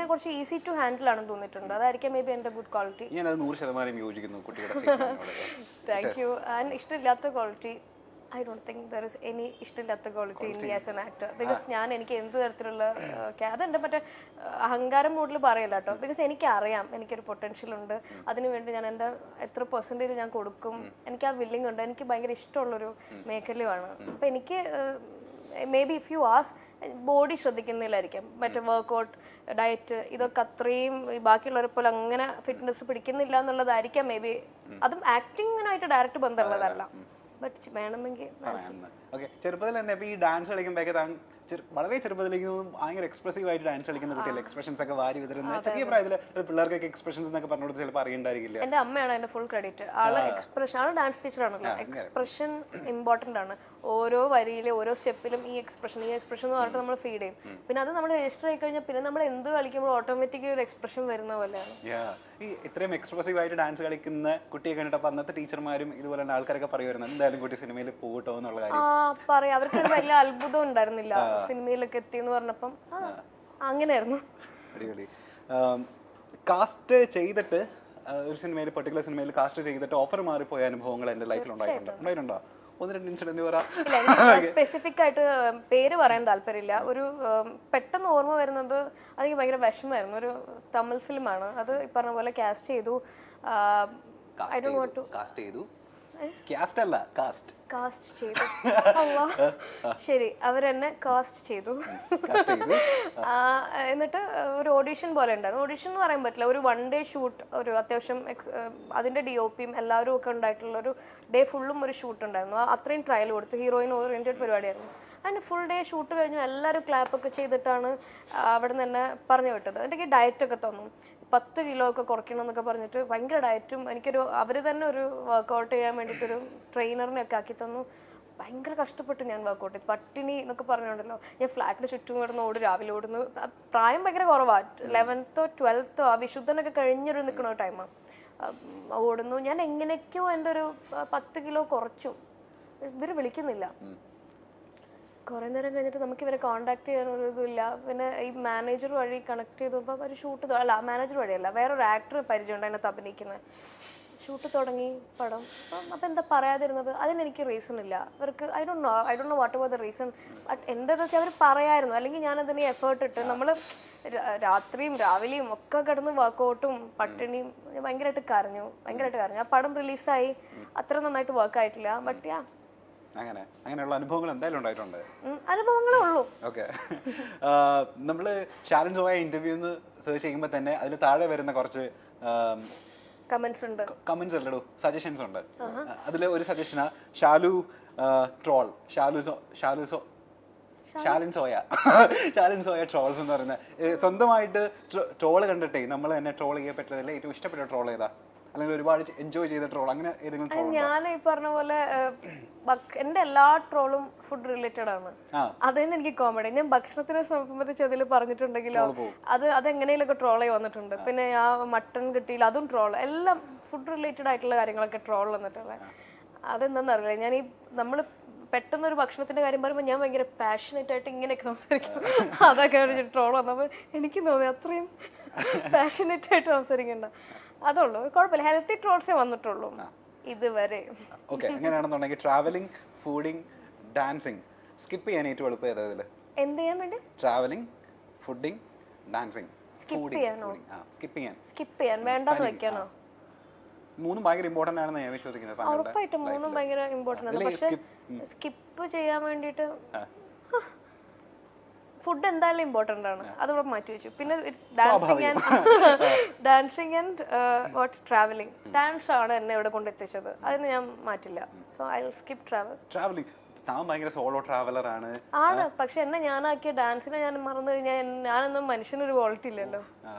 ഞാൻ കുറച്ച് easy to handle ആണെന്ന് തോന്നിയിട്ടുണ്ട്. അതായിരിക്കും മേ ബി എൻ്റെ ഗുഡ് ക്വാളിറ്റി. ഞാനത് 100% യോജിക്കുന്നു കുട്ടിയുടെ താങ്ക് യു. ആൻഡ് ഇഷ്ടമില്ലാത്ത quality I don't think there is any ഇഷ്ടമില്ലാത്ത quality in me as an actor. Because എനിക്ക് എന്ത് തരത്തിലുള്ള അതെൻ്റെ മറ്റേ അഹങ്കാരം മൂഡിൽ പറയില്ല കേട്ടോ. ബിക്കോസ് എനിക്കറിയാം എനിക്കൊരു പൊട്ടൻഷ്യൽ ഉണ്ട്, അതിനുവേണ്ടി ഞാൻ എൻ്റെ എത്ര പെർസെൻറ്റേജ് ഞാൻ കൊടുക്കും, എനിക്ക് ആ വില്ലിംഗ് ഉണ്ട്, എനിക്ക് ഭയങ്കര ഇഷ്ടമുള്ളൊരു മേഖലയുമാണ്. അപ്പം എനിക്ക് maybe if you as body ശ്രദ്ധിക്കുന്നില്ലായിരിക്കും, മറ്റേ വർക്കൗട്ട് ഡയറ്റ് ഇതൊക്കെ അത്രയും ബാക്കിയുള്ളവരെ പോലെ അങ്ങനെ ഫിറ്റ്നസ് പിടിക്കുന്നില്ല എന്നുള്ളതായിരിക്കാം മേ ബി. അതും ആക്ടിങ്ങിനായിട്ട് ഡയറക്റ്റ് ബന്ധമുള്ളതല്ല. വേണമെങ്കിൽ ചെറുപ്പത്തിൽ തന്നെ ഈ ഡാൻസ് കളിക്കുമ്പോഴൊക്കെ വളരെ ചെറുപ്പത്തിലേക്ക് ഭയങ്കര എക്സ്പ്രസീവ് ആയിട്ട് ഡാൻസ് കളിക്കുന്ന കുട്ടികൾ എക്സ്പ്രഷൻസ് ഒക്കെ വാരി വിതരുന്ന ചെറിയ പ്രായത്തിൽ പിള്ളേർക്കൊക്കെ എക്സ്പ്രഷൻസ് എന്നൊക്കെ പറഞ്ഞുകൊണ്ട് ചിലപ്പോൾ അറിയണ്ടായിരിക്കില്ല. എന്റെ അമ്മയാണ് അതിന്റെ ഫുൾ ക്രെഡിറ്റ്. ആള് എക്സ്പ്രഷൻ, ആള് ഡാൻസ് ടീച്ചർ ആണല്ലോ. എക്സ്പ്രഷൻ ഇമ്പോർട്ടന്റ് ആണ്. ഓരോ വരിയിലും ഓരോ സ്റ്റെപ്പിലും ഈ എക്സ്പ്രഷൻ എന്ന് പറഞ്ഞിട്ട് നമ്മൾ ഫീഡ് ചെയ്യും. പിന്നെ അത് നമ്മൾ രജിസ്റ്റർ ആയി കഴിഞ്ഞാൽ പിന്നെ നമ്മൾ എന്ത് കളിക്കുമ്പോൾ ഓട്ടോമാറ്റിക്കലി ഒരു എക്സ്പ്രഷൻ വരുന്ന പോലെയാണ്. ഈ ഇത്രയും എക്സ്പ്രസീവ് ആയിട്ട് ഡാൻസ് കളിക്കുന്ന കുട്ടിയെ കണ്ടിട്ട് അന്നത്തെ ടീച്ചർമാരും ഇതുപോലെ ആൾക്കാരൊക്കെ പറയുമായിരുന്നു എന്തായാലും കുട്ടി സിനിമയിൽ പോകട്ടോ എന്നുള്ള കാര്യം. പറയാം, അവർക്ക് വലിയ അത്ഭുതം ഉണ്ടായിരുന്നില്ല സിനിമയിലൊക്കെ എത്തി എന്ന് പറഞ്ഞപ്പം. അങ്ങനെയായിരുന്നു. അടിപൊളി. കാസ്റ്റ് ചെയ്തിട്ട് ഒരു സിനിമയിൽ പെർട്ടിക്കുലർ സിനിമയിൽ കാസ്റ്റ് ചെയ്തിട്ട് ഓഫർ മാറിപ്പോയ അനുഭവങ്ങൾ എന്റെ ലൈഫിൽ ഉണ്ടായിട്ടുണ്ടോ? ഒന്ന് രണ്ട് ഇൻസിഡന്റ് പറയാം. സ്പെസിഫിക് ആയിട്ട് പേര് പറയാൻ താല്പര്യമില്ല. ഒരു പെട്ടെന്ന് ഓർമ്മ വരുന്നത് അതെനിക്ക് ഭയങ്കര വിഷമമായിരുന്നു. ഒരു തമിഴ് ഫിലിമാണ് അത്. ഈ പറഞ്ഞ പോലെ കാസ്റ്റ് ചെയ്തു. ശരി, അവരെന്നെ കാസ്റ്റ് ചെയ്തു. എന്നിട്ട് ഒരു ഓഡീഷൻ പോലെ ഉണ്ടായിരുന്നു. ഓഡീഷൻ എന്ന് പറയാൻ പറ്റില്ല, ഒരു 1 ഡേ ഷൂട്ട്. ഒരു അത്യാവശ്യം അതിന്റെ DOPയും എല്ലാവരും ഒക്കെ ഉണ്ടായിട്ടുള്ള ഒരു ഡേ ഫുള്ളും ഒരു ഷൂട്ട് ഉണ്ടായിരുന്നു. അത്രയും ട്രയൽ കൊടുത്തു. ഹീറോയിൻ ഓറിയന്റഡ് പരിപാടിയായിരുന്നു. അതിന് ഫുൾ ഡേ ഷൂട്ട് കഴിഞ്ഞു. എല്ലാവരും ക്ലാപ്പൊക്കെ ചെയ്തിട്ടാണ് അവിടെ നിന്ന് എന്നെ പറഞ്ഞു വിട്ടത്. എനിക്ക് ഡയറ്റൊക്കെ തന്നു. 10 കിലോ ഒക്കെ കുറയ്ക്കണം എന്നൊക്കെ പറഞ്ഞിട്ട് ഭയങ്കര ഡയറ്റും. എനിക്കൊരു അവർ തന്നെ ഒരു വർക്കൗട്ട് ചെയ്യാൻ വേണ്ടിയിട്ടൊരു ട്രെയിനറിനെയൊക്കെ ആക്കി തന്നു. ഭയങ്കര കഷ്ടപ്പെട്ട് ഞാൻ വർക്കൗട്ട് ചെയ്തു. പട്ടിണി എന്നൊക്കെ പറഞ്ഞുകൊണ്ടല്ലോ ഞാൻ ഫ്ലാറ്റിന് ചുറ്റും കിടന്ന് രാവിലെ ഓടുന്നു. പ്രായം ഭയങ്കര കുറവാണ്. 11th or 12th ആ വിശുദ്ധനൊക്കെ കഴിഞ്ഞൊരു നിൽക്കുന്ന ടൈമാണ്. ഓടുന്നു. ഞാൻ എങ്ങനെയൊക്കെയോ എൻ്റെ ഒരു 10 കിലോ കുറച്ചു. ഇവർ വിളിക്കുന്നില്ല. കുറേ നേരം കഴിഞ്ഞിട്ട് നമുക്ക് ഇവരെ കോൺടാക്ട് ചെയ്യാനൊരു ഇതുമില്ല. പിന്നെ ഈ മാനേജർ വഴി കണക്ട് ചെയ്തപ്പോൾ അവർ ഷൂട്ട് അല്ല, മാനേജർ വഴിയല്ല, വേറൊരു ആക്ടർ പരിചയമുണ്ട് അതിനകത്ത് അഭിനയിക്കുന്നത്. ഷൂട്ട് തുടങ്ങി പടം. അപ്പം എന്താ പറയാതിരുന്നത്? അതിനെനിക്ക് റീസൺ ഇല്ല. അവർക്ക് I don't know what ever the reason. But എൻ്റെ വെച്ചാൽ അവർ പറയായിരുന്നു. അല്ലെങ്കിൽ ഞാനതിന് എഫേർട്ട് ഇട്ട് നമ്മൾ രാത്രിയും രാവിലെയും ഒക്കെ കിടന്ന് വർക്കൗട്ടും പട്ടിണിയും ഭയങ്കരമായിട്ട് കരഞ്ഞു. ആ പടം റിലീസായി. അത്ര നന്നായിട്ട് വർക്ക് ആയിട്ടില്ല. ബട്ട് അങ്ങനെയുള്ള അനുഭവങ്ങൾ എന്തായാലും ഉണ്ടായിട്ടുണ്ട്. അനുഭവങ്ങളേ ഉള്ളൂ. ഓക്കെ. നമ്മള് ഷാരൻ സോയ ഇന്റർവ്യൂന്ന് സെർച്ച് ചെയ്യുമ്പോൾ തന്നെ അതിൽ താഴെ വരുന്ന കുറച്ച് കമന്റ്സ് അല്ലടോ, സജഷൻസ് ഉണ്ട്. അതിൽ ഒരു സജഷനാ ഷാലു ട്രോൾ, ഷാലിൻ സോയ ട്രോൾസ് എന്ന് പറയുന്നത്. സ്വന്തമായിട്ട് ട്രോള് കണ്ടിട്ടേ നമ്മൾ തന്നെ ട്രോൾ ചെയ്യപ്പെട്ടതിൽ ഏറ്റവും ഇഷ്ടപ്പെട്ട ട്രോൾ ഏതാ? അല്ലെങ്കിൽ ഒരുപാട് എൻജോയ് ചെയ്ത ട്രോൾ അങ്ങനെ ഏതെങ്കിലും ട്രോൾ? ഞാൻ ഈ പറഞ്ഞ പോലെ എന്റെ എല്ലാ ട്രോളും ഫുഡ് റിലേറ്റഡ് ആണ്. അത് തന്നെ എനിക്ക് കോമഡി. ഞാൻ ഭക്ഷണത്തിനെ സംബന്ധിച്ച് അതിൽ പറഞ്ഞിട്ടുണ്ടെങ്കിലോ അതെങ്ങനെയൊക്കെ ട്രോൾ ആയി വന്നിട്ടുണ്ട്. പിന്നെ ആ മട്ടൺ കിട്ടിയില്ല, അതും ട്രോൾ. എല്ലാം ഫുഡ് റിലേറ്റഡ് ആയിട്ടുള്ള കാര്യങ്ങളൊക്കെ ട്രോൾ വന്നിട്ടുള്ളത്. അതെന്താണെന്ന് അറിയില്ല. ഞാൻ ഈ നമ്മൾ പെട്ടെന്ന് ഒരു ഭക്ഷണത്തിന്റെ കാര്യം പറയുമ്പോൾ ഞാൻ ഭയങ്കര പാഷനേറ്റ് ആയിട്ട് ഇങ്ങനെയൊക്കെ സംസാരിക്കും. അതൊക്കെ ട്രോൾ വന്നപ്പോൾ എനിക്ക് തോന്നി അത്രയും പാഷനേറ്റ് ആയിട്ട് സംസാരിക്കണ്ട. അതുള്ളൂ, കുഴപ്പമില്ല. ഹെൽത്തി ട്രോൾസേ വന്നിട്ടുള്ളൂ ഇതുവരെ. ഓക്കെ. അങ്ങനെയാണെന്നുണ്ടെങ്കിൽ ട്രാവലിംഗ്, ഫുഡിങ്, ഡാൻസിങ് സ്കിപ്പ് ചെയ്യാൻ ഏറ്റവും എളുപ്പം ഏതാ ഇതില്? എന്ത് ചെയ്യാൻ വേണ്ടി? Travelling, fooding, dancing. സ്കിപ്പ് ചെയ്യാനോ? സ്കിപ്പ് ചെയ്യാൻ വേണ്ടെന്ന് വെക്കാനോ? മൂന്നും ഭയങ്കര ഇമ്പോർട്ടന്റ് ആണെന്ന് ഞാൻ വിശ്വസിക്കുന്നത്. ഉറപ്പായിട്ടും മൂന്നും ഭയങ്കര ഇമ്പോർട്ടന്റ് ആണ്. പക്ഷെ സ്കിപ്പ് ചെയ്യാൻ വേണ്ടിയിട്ട് ഫുഡ് എന്തായാലും ഇമ്പോർട്ടൻ്റ് ആണ്. അതുകൂടെ മാറ്റി വെച്ചു. പിന്നെ ഡാൻസിങ് ആൻഡ് ട്രാവലിംഗ്. ഡാൻസ് ആണ് എന്നെ ഇവിടെ കൊണ്ടെത്തിച്ചത്. അതിന് ഞാൻ മാറ്റില്ല. So I will skip travelling. ആണ്. പക്ഷെ എന്നെ ഞാനാക്കിയ ഡാൻസിനെ ഞാൻ മറന്നു കഴിഞ്ഞാൽ ഞാനൊന്നും മനുഷ്യനൊരു ക്വാളിറ്റി ഇല്ലല്ലോ.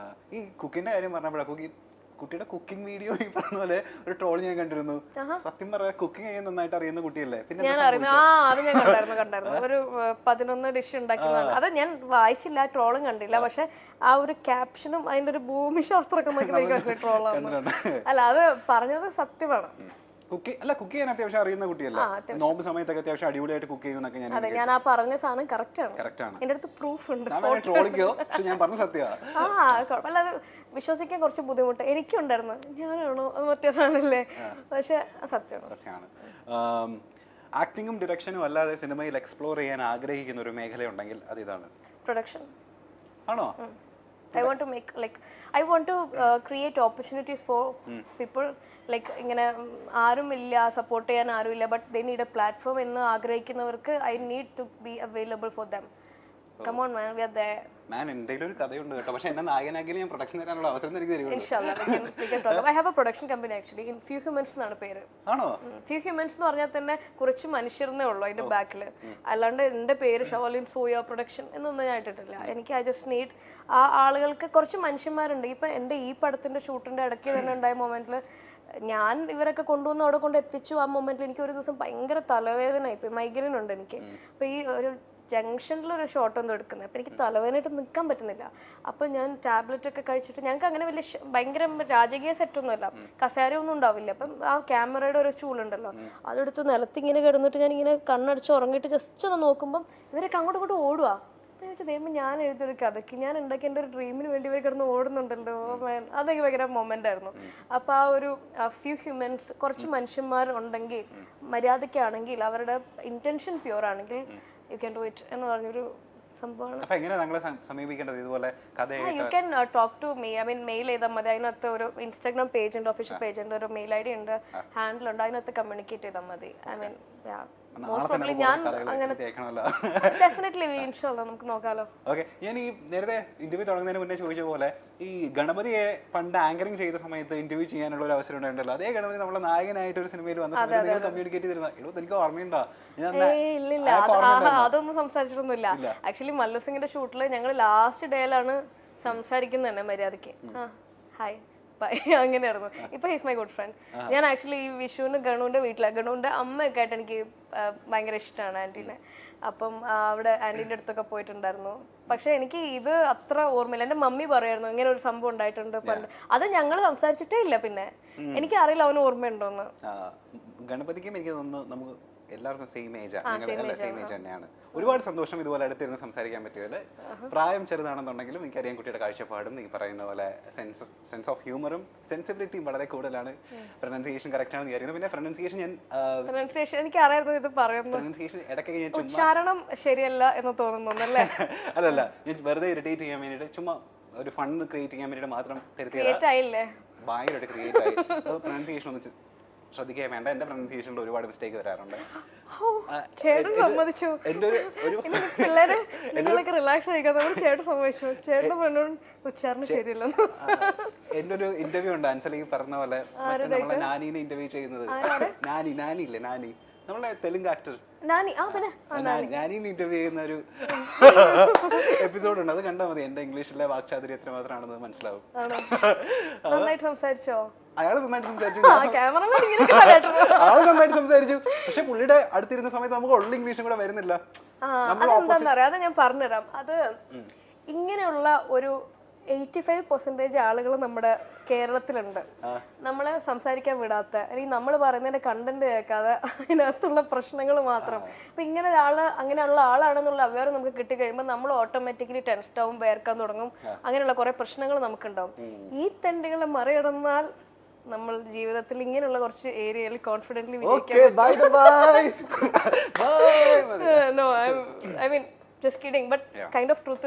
ഈ കുക്കിന്റെ കാര്യം പറഞ്ഞപ്പോഴാ കുട്ടിയുടെ കുക്കിംഗ് വീഡിയോ ഈ പറഞ്ഞ പോലെ ഒരു ട്രോൾ ഞാൻ കണ്ടിരുന്നു. സത്യം പറയാ കുക്കിംഗ് ചെയ്യാൻ നന്നായിട്ട് അറിയുന്ന കുട്ടിയല്ലേ? പിന്നെ ഞാൻ അറിയുന്നു. അത് ഞാൻ കണ്ടായിരുന്നു. ഒരു 11 ഡിഷ് ഉണ്ടാക്കിയതാണ്. അത് ഞാൻ വായിച്ചില്ല, ട്രോളും കണ്ടില്ല. പക്ഷെ ആ ഒരു ക്യാപ്ഷനും അതിന്റെ ഒരു ഭൂമിശാസ്ത്രമൊക്കെ നോക്കി ട്രോളാണ്. അല്ല, അത് പറഞ്ഞത് സത്യമാണ്. കുക്ക് ചെയ്യാൻ അത്യാവശ്യം അറിയുന്ന കുട്ടിയല്ല, നോമ്പ് സമയത്തൊക്കെ അത്യാവശ്യം അടിപൊളിയായിട്ട് കുക്ക് ചെയ്യുന്നൊക്കെ ഞാൻ അതെ, ഞാൻ ആ പറഞ്ഞ സാധനം കറക്റ്റ് ആണ്. കറക്റ്റ് ആണ്. എന്റെ അടുത്ത് പ്രൂഫ് ഉണ്ട്. ട്രോളിക്കോ, പക്ഷെ ഞാൻ പറഞ്ഞ സത്യമാണ്. കുഴപ്പമില്ല, അത് വിശ്വസിക്കാൻ കുറച്ച് ബുദ്ധിമുട്ട് എനിക്കുണ്ടായിരുന്നു. ഞാനാണോ അത് മറ്റേ സാധനമല്ലേ, പക്ഷെ സത്യമാണ്. ആക്ടിങ്ങും ഡിറക്ഷനും അല്ലാതെ സിനിമയിൽ എക്സ്പ്ലോർ ചെയ്യാൻ ആഗ്രഹിക്കുന്ന ഒരു മേഖല ഉണ്ടെങ്കിൽ അത് ഇതാണ്. പ്രൊഡക്ഷൻ ആണോ? I want to make like I want to create opportunities for people like ഇങ്ങനെ ആരുമില്ല, സപ്പോർട്ട് ചെയ്യാൻ ആരുമില്ല, but they need a platform എന്ന് ആഗ്രഹിക്കുന്നവർക്ക് I need to be available for them. Come on man, we are there. ഞാൻ എന്തെങ്കിലും ഒരു കഥയുണ്ട് കേട്ടോ, പക്ഷെ എന്നെ നായകനാക്കി ഞാൻ പ്രൊഡക്ഷൻ തരാനുള്ള അവസരം എനിക്ക് തരുമോ? Inshallah we can talk. I have a production company actually in Few Humans എന്നാണ് പേര്. ആണോ? Few Humans എന്ന് പറഞ്ഞാൽ തന്നെ കുറച്ച് മനുഷ്യർന്നേ ഉള്ളൂ അതിന്റെ ബാക്കിൽ. അല്ലാണ്ട് എന്റെ പേര് ഷവലിൻ ഫോയ പ്രൊഡക്ഷൻ എന്നൊന്നും ഞാൻ ഇട്ടിട്ടില്ല. എനിക്ക് I just need ആ ആളുകൾക്ക് കുറച്ച് മനുഷ്യന്മാരുണ്ട്. ഇപ്പൊ എന്റെ ഈ പടത്തിന്റെ ഷൂട്ടിന്റെ ഇടയ്ക്ക് തന്നെ ഉണ്ടായ മൊമെന്റിൽ ഞാൻ ഇവരൊക്കെ കൊണ്ടുവന്ന് അവിടെ കൊണ്ട് എത്തിച്ചു. ആ മൊമെന്റിൽ എനിക്ക് ഒരു ദിവസം ഭയങ്കര തലവേദന, ഇപ്പൊ മൈഗ്രെയിൻ ഉണ്ട് എനിക്ക്. അപ്പൊ ഈ ഒരു ജംഗ്ഷനിലൊരു ഷോട്ട് ഒന്നും എടുക്കുന്നത്, അപ്പം എനിക്ക് തലവേദനയായിട്ട് നിൽക്കാൻ പറ്റുന്നില്ല. അപ്പം ഞാൻ ടാബ്ലറ്റ് ഒക്കെ കഴിച്ചിട്ട്, ഞങ്ങൾക്ക് അങ്ങനെ വലിയ ഭയങ്കര രാജകീയ സെറ്റൊന്നുമല്ല, കസേര ഒന്നും ഉണ്ടാവില്ല. അപ്പം ആ ക്യാമറയുടെ ഒരു സ്റ്റൂളുണ്ടല്ലോ, അതെടുത്ത് നിലത്തിങ്ങനെ കിടന്നിട്ട് ഞാൻ ഇങ്ങനെ കണ്ണടിച്ച് ഉറങ്ങിയിട്ട് ജസ്റ്റ് ഒന്ന് നോക്കുമ്പം ഇവരൊക്കെ അങ്ങോട്ടും ഇങ്ങോട്ടും ഓടുക. അപ്പം ഞാൻ ദൈവം, ഞാൻ എഴുതിയൊരു കഥയ്ക്ക് ഞാൻ ഉണ്ടാക്കി എൻ്റെ ഒരു ഡ്രീമിന് വേണ്ടി ഇവർ കിടന്ന് ഓടുന്നുണ്ടല്ലോ, അതൊക്കെ ഭയങ്കര മൊമെൻ്റ് ആയിരുന്നു. അപ്പോൾ ആ ഒരു ഫ്യൂ ഹ്യൂമൻസ്, കുറച്ച് മനുഷ്യന്മാർ ഉണ്ടെങ്കിൽ, മര്യാദയ്ക്കാണെങ്കിൽ, അവരുടെ ഇൻറ്റൻഷൻ പ്യുവർ ആണെങ്കിൽ you can do it എന്ന് പറഞ്ഞൊരു സംഭവമാണ്. അപ്പോൾ എങ്ങനെ ഞങ്ങളെ സമീപിക്കേണ്ടത് ഇതുപോലെ കഥയായിട്ട്? You can talk to me. I mean mail ചെയ്താൽ മതി. അതിനകത്ത് ഒരു ഇൻസ്റ്റാഗ്രാം പേജ് ഉണ്ട്, ഒഫീഷ്യൽ പേജ് ഉണ്ട്, ഒരു മെയിൽ ID ഉണ്ട്, ഹാൻഡിൽ ഉണ്ട്. അതിനകത്ത് കമ്മ്യൂണിക്കേറ്റ് ചെയ്താൽ മതി. ഐ മീൻ ഞാൻ അങ്ങനെ ഡെഫിനറ്റ്ലി ഇൻഷാല്ലാ നമുക്ക് നോക്കാലോ. ഓക്കെ, ഞാൻ ഈ നേരത്തെ ഇന്റർവ്യൂ തുടങ്ങുന്നതിന് മുന്നേ ചോദിച്ച പോലെ ഈ ഗണപതിയെ പണ്ട് ആങ്കറിംഗ് ചെയ്ത സമയത്ത് ഇന്റർവ്യൂ ചെയ്യാനുള്ള ഒരു അവസരം ഉണ്ടായിട്ടല്ലോ, അതേ ഗണപതി നമ്മളെ നായകനായിട്ട് ഒരു സിനിമയിൽ വന്ന സമയത്ത് നിങ്ങൾ കമ്മ്യൂണിക്കേറ്റ് ചെയ്തിരുന്ന എനിക്ക് ഓർമ്മയുണ്ടോ? ഇല്ലില്ല, അതൊന്നും സംസാരിച്ചിട്ടൊന്നുമില്ല. ആക്ച്വലി മല്ലു സിംഗിന്റെ ഷൂട്ടില് ഞങ്ങൾ ലാസ്റ്റ് ഡേയിലാണ് സംസാരിക്കുന്നത് തന്നെ മര്യാദക്ക്. ഹായ് അങ്ങനെയായിരുന്നു. ഇപ്പൊ ഹീസ് മൈ ഗുഡ് ഫ്രണ്ട്. ഞാൻ ആക്ച്വലി ഈ വിഷുവിന് ഗണുവിന്റെ വീട്ടിലാണ്. ഗണുവിന്റെ അമ്മയൊക്കെ ആയിട്ട് എനിക്ക് ഭയങ്കര ഇഷ്ടമാണ് ആന്റീനെ. അപ്പം അവിടെ ആന്റീൻ്റെ അടുത്തൊക്കെ പോയിട്ടുണ്ടായിരുന്നു. പക്ഷെ എനിക്ക് ഇത് അത്ര ഓർമ്മയില്ല. എന്റെ മമ്മി പറയായിരുന്നു ഇങ്ങനെ ഒരു സംഭവം ഉണ്ടായിട്ടുണ്ട് പണ്ട്. അത് ഞങ്ങൾ സംസാരിച്ചിട്ടേ ഇല്ല. പിന്നെ എനിക്ക് അറിയില്ല അവന് ഓർമ്മയുണ്ടോന്ന്. ഗണപതിക്കും എനിക്ക് തോന്നുന്നു നമുക്ക് എല്ലാവർക്കും സെയിം ഏജ് തന്നെയാണ്. ഒരുപാട് സന്തോഷം ഇതുപോലെ അടുത്തിരുന്ന് സംസാരിക്കാൻ പറ്റിയതിൽ. പ്രായം ചെറുതാണെന്നുണ്ടെങ്കിലും എനിക്കറിയാം കുട്ടിയുടെ കാഴ്ചപ്പാടും നീ പറയുന്ന പോലെ സെൻസ് ഓഫ് ഹ്യൂമറും സെൻസിബിലിറ്റിയും വളരെ കൂടുതലാണ്. പ്രൊനൗൺസിയേഷൻ കറക്റ്റ് ആണെന്ന് വിചാരിക്കുന്നു. പിന്നെ പ്രൊനൗൺസിയേഷൻ എനിക്ക് അറിയായിരുന്നു ഇത് പറയുന്നത്. പ്രൊനൗൺസിയേഷൻ ഇടയ്ക്ക് ഞാൻ ഉച്ചാരണം ശരിയല്ല എന്ന് തോന്നുന്നു അല്ലേ? അല്ലല്ല, ഞാൻ വെറുതെ ഇറിറ്റേറ്റ് ചെയ്യാൻ വേണ്ടിയിട്ട് ചുമ്മാ ഒരു ഫൺ ക്രിയേറ്റ് ചെയ്യാൻ വേണ്ടിയിട്ട് മാത്രം ഭയങ്കരമായിട്ട് ക്രിയേറ്റ് ആയി. പ്രൊനൗൺസിയേഷൻ ഒന്ന് ശ്രദ്ധിക്കാൻ വേണ്ട. എന്റെ പ്രൊനൗൺസിയേഷനിൽ ഒരുപാട് മിസ്റ്റേക്ക് വരാറുണ്ട്. എന്റെ ഒരു ഇന്റർവ്യൂ ഉണ്ട് ആൻസലി പറഞ്ഞ പോലെ, നമ്മളെ നാനീനെ ഇന്റർവ്യൂ ചെയ്യുന്നത്. നാനി ഇല്ലേ, നാനി നമ്മളെ തെലുങ്ക് ആക്ടർ നാനീനെ ഇന്റർവ്യൂ ചെയ്യുന്ന ഒരു എപ്പിസോഡ് ഉണ്ട്. അത് കണ്ടാൽ മതി. എന്റെ ഇംഗ്ലീഷിലെ വാക്ചാതുര്യം എത്ര മാത്രമാണെന്ന് മനസ്സിലാവും. സംസാരിച്ചോ? അയാൾ നന്നായിട്ട് സംസാരിച്ചു. പക്ഷെ പുള്ളിയുടെ അടുത്തിരുന്ന സമയത്ത് നമുക്ക് ഉള്ള ഇംഗ്ലീഷും കൂടെ വരുന്നില്ല. അതെന്താന്നറിയാം, അത് ഞാൻ പറഞ്ഞുതരാം. അത് ഇങ്ങനെയുള്ള ഒരു 85% ആളുകൾ നമ്മുടെ കേരളത്തിലുണ്ട്, നമ്മളെ സംസാരിക്കാൻ വിടാത്ത, അല്ലെങ്കിൽ നമ്മൾ പറയുന്നതിന്റെ കണ്ടന്റ് കേൾക്കാതെ അതിനകത്തുള്ള പ്രശ്നങ്ങൾ മാത്രം. അപ്പൊ ഇങ്ങനെ ഒരാള് അങ്ങനെയുള്ള ആളാണെന്നുള്ള അവയർ നമുക്ക് കിട്ടിക്കഴിയുമ്പോൾ നമ്മൾ ഓട്ടോമാറ്റിക്കലി ടെൻഷൻ ആവും, വേർക്കാൻ തുടങ്ങും. അങ്ങനെയുള്ള കുറെ പ്രശ്നങ്ങൾ നമുക്കുണ്ടാവും. ഈ തെണ്ടുകളെ മറികടന്നാൽ നമ്മൾ ജീവിതത്തിൽ ഇങ്ങനെയുള്ള കുറച്ച് ഏരിയയിൽ confidently no I mean just kidding but kind of truth